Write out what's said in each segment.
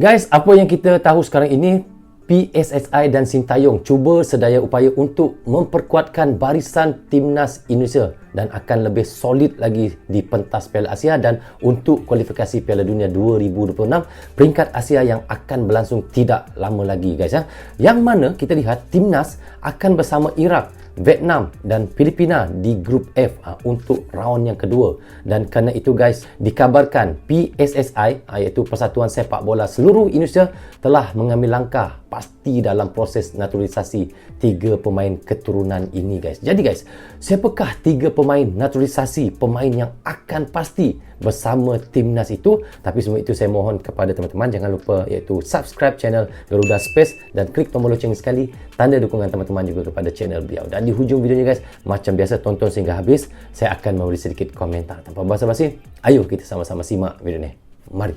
Guys, apa yang kita tahu sekarang ini, PSSI dan Sintayong cuba sedaya upaya untuk memperkuatkan barisan timnas Indonesia dan akan lebih solid lagi di pentas Piala Asia dan untuk kualifikasi Piala Dunia 2026 peringkat Asia yang akan berlangsung tidak lama lagi guys ya. Yang mana kita lihat timnas akan bersama Iraq, Vietnam dan Filipina di grup F untuk round yang kedua. Dan kerana itu guys, dikabarkan PSSI iaitu Persatuan Sepak Bola Seluruh Indonesia telah mengambil langkah pasti dalam proses naturalisasi 3 pemain keturunan ini guys. Jadi guys, siapakah 3 pemain naturalisasi pemain yang akan pasti bersama timnas itu? Tapi semua itu saya mohon kepada teman-teman jangan lupa iaitu subscribe channel Garuda Space dan klik tombol loceng sekali, tanda dukungan teman-teman juga kepada channel beliau. Dan di hujung videonya guys, macam biasa tonton sehingga habis, saya akan memberi sedikit komentar. Tanpa basa-basi, ayo kita sama-sama simak video ni. Mari.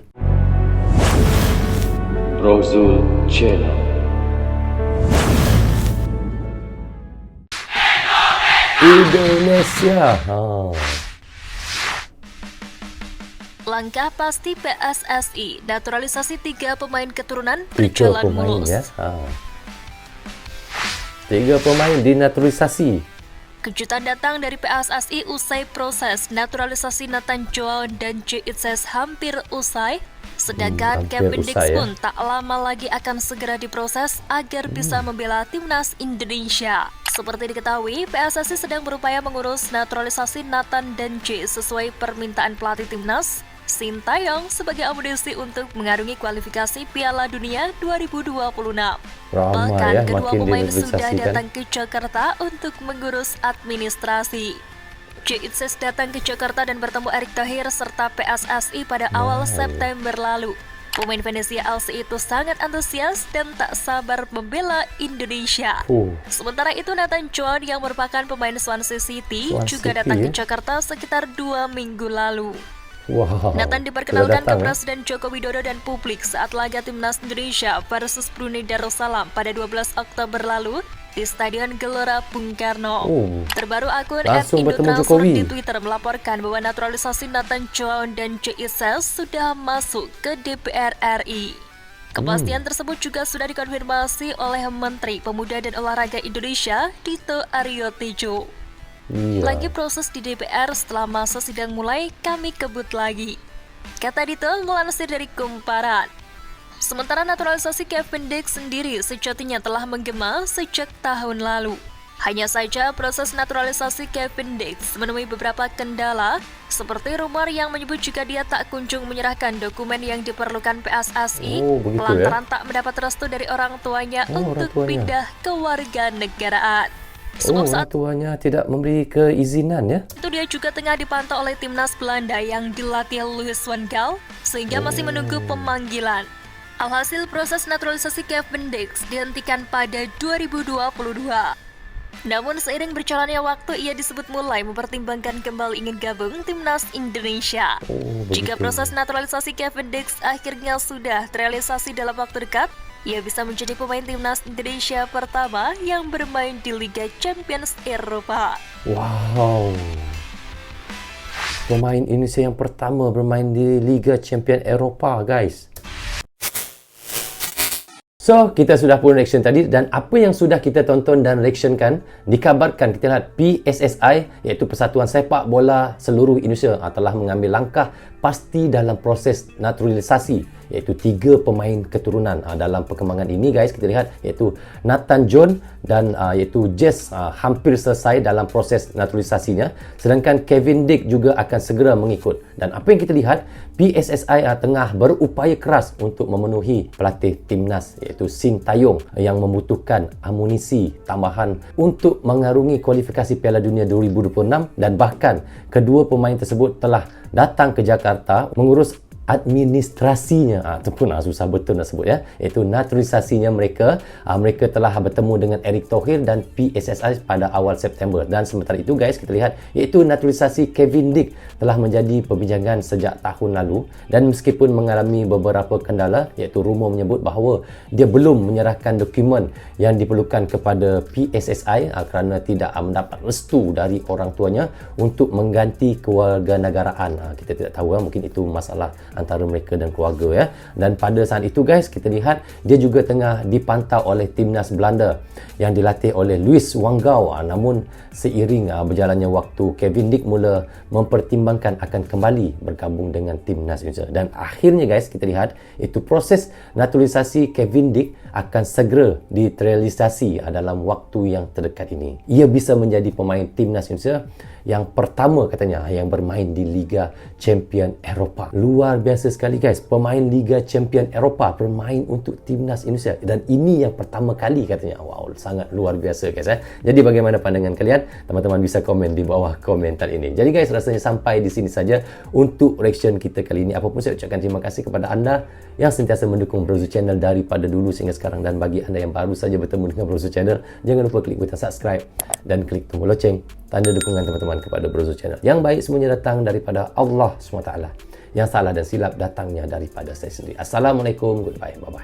Rozul Channel. Indonesia. Langkah pasti PSSI, naturalisasi 3 pemain keturunan 3 berjalan pemain mulus. ya. 3 pemain dinaturalisasi. Kejutan datang dari PSSI usai proses naturalisasi Nathan Joao dan J. Itzes hampir usai. Sedangkan hampir Kevin Dix usai, ya. pun tak lama lagi akan segera diproses agar bisa membela timnas Indonesia. Seperti diketahui, PSSI sedang berupaya mengurus naturalisasi Nathan dan J sesuai permintaan pelatih timnas Sintayong sebagai amunisi untuk mengarungi kualifikasi Piala Dunia 2026. Bahkan ya, kedua makin pemain sudah dinaturalisasi kan. datang ke Jakarta untuk mengurus administrasi. J. Itzes datang ke Jakarta dan bertemu Erick Thohir serta PSSI pada awal September lalu. Pemain Venezia LC itu sangat antusias dan tak sabar membela Indonesia. Sementara itu Nathan Joao yang merupakan pemain Swansea City juga datang ke Jakarta sekitar 2 minggu lalu. Wow, Nathan diperkenalkan ke datang, Presiden Joko Widodo dan publik saat laga timnas Indonesia versus Brunei Darussalam pada 12 Oktober lalu di Stadion Gelora Bung Karno. Terbaru akun langsung bertemu @indotransfer Jokowi di Twitter melaporkan bahwa naturalisasi Nathan Joao dan J. Itzes sudah masuk ke DPR RI. Kepastian tersebut juga sudah dikonfirmasi oleh Menteri Pemuda dan Olahraga Indonesia, Dito Aryo Tejo. Lagi proses di DPR setelah masa sidang mulai, kami kebut lagi, kata Dito melansir dari Kumparan. Sementara naturalisasi Kevin Dix sendiri sejatinya telah menggema sejak tahun lalu. Hanya saja proses naturalisasi Kevin Dix menemui beberapa kendala, seperti rumor yang menyebut jika dia tak kunjung menyerahkan dokumen yang diperlukan PSSI lantaran tak mendapat restu dari orang tuanya untuk pindah ke warga negaraan. Sebab saat tuanya tidak memberi keizinan ya. itu dia juga tengah dipantau oleh timnas Belanda yang dilatih Louis van Gaal sehingga masih menunggu pemanggilan. Alhasil proses naturalisasi Kevin Dix dihentikan pada 2022. Namun seiring berjalannya waktu ia disebut mulai mempertimbangkan kembali ingin gabung timnas Indonesia. Jika proses naturalisasi Kevin Dix akhirnya sudah terrealisasi dalam waktu dekat, ia bisa menjadi pemain timnas Indonesia pertama yang bermain di Liga Champions Eropa. Wow. Pemain Indonesia yang pertama bermain di Liga Champions Eropa, guys. So, kita sudah pun reaction tadi dan apa yang sudah kita tonton dan reactionkan, dikabarkan kita lihat PSSI iaitu Persatuan Sepak Bola Seluruh Indonesia telah mengambil langkah pasti dalam proses naturalisasi iaitu 3 pemain keturunan. Dalam perkembangan ini guys, kita lihat iaitu Nathan Joao dan iaitu Jess hampir selesai dalam proses naturalisasinya, sedangkan Kevin Dix juga akan segera mengikut. Dan apa yang kita lihat, PSSI tengah berupaya keras untuk memenuhi pelatih timnas iaitu Sintayong yang membutuhkan amunisi tambahan untuk mengarungi kualifikasi Piala Dunia 2026 dan bahkan kedua pemain tersebut telah datang ke Jakarta mengurus administrasinya. Itu pun susah betul nak sebut ya, iaitu naturalisasinya mereka. Mereka telah bertemu dengan Erick Thohir dan PSSI pada awal September. Dan sementara itu guys, kita lihat iaitu naturalisasi Kevin Dix telah menjadi perbincangan sejak tahun lalu dan meskipun mengalami beberapa kendala, iaitu rumor menyebut bahawa dia belum menyerahkan dokumen yang diperlukan kepada PSSI kerana tidak mendapat restu dari orang tuanya untuk mengganti kewarganegaraan. Kita tidak tahu, mungkin itu masalah antara mereka dan keluarga ya. Dan pada saat itu guys, kita lihat dia juga tengah dipantau oleh timnas Belanda yang dilatih oleh Louis van Gaal. Namun seiring berjalannya waktu, Kevin Dick mula mempertimbangkan akan kembali bergabung dengan timnas Indonesia. Dan akhirnya guys, kita lihat itu proses naturalisasi Kevin Dick akan segera diterrealisasi dalam waktu yang terdekat ini. Ia bisa menjadi pemain timnas Indonesia yang pertama katanya yang bermain di Liga Champion Eropah. Luar biasa sekali guys, pemain Liga Champion Eropah bermain untuk timnas Indonesia, dan ini yang pertama kali katanya. Wow, sangat luar biasa guys ya. Jadi bagaimana pandangan kalian? Teman-teman bisa komen di bawah komentar ini. Jadi guys, rasanya sampai di sini saja untuk reaction kita kali ini. Apapun saya ucapkan terima kasih kepada anda yang sentiasa mendukung Brozo Channel daripada dulu sehingga sekarang, dan bagi anda yang baru saja bertemu dengan Brozo Channel, jangan lupa klik butang subscribe dan klik tombol loceng, tanda dukungan teman-teman kepada Brozo Channel. Yang baik semuanya datang daripada Allah SWT. Yang salah dan silap datangnya daripada saya sendiri. Assalamualaikum, goodbye, bye-bye.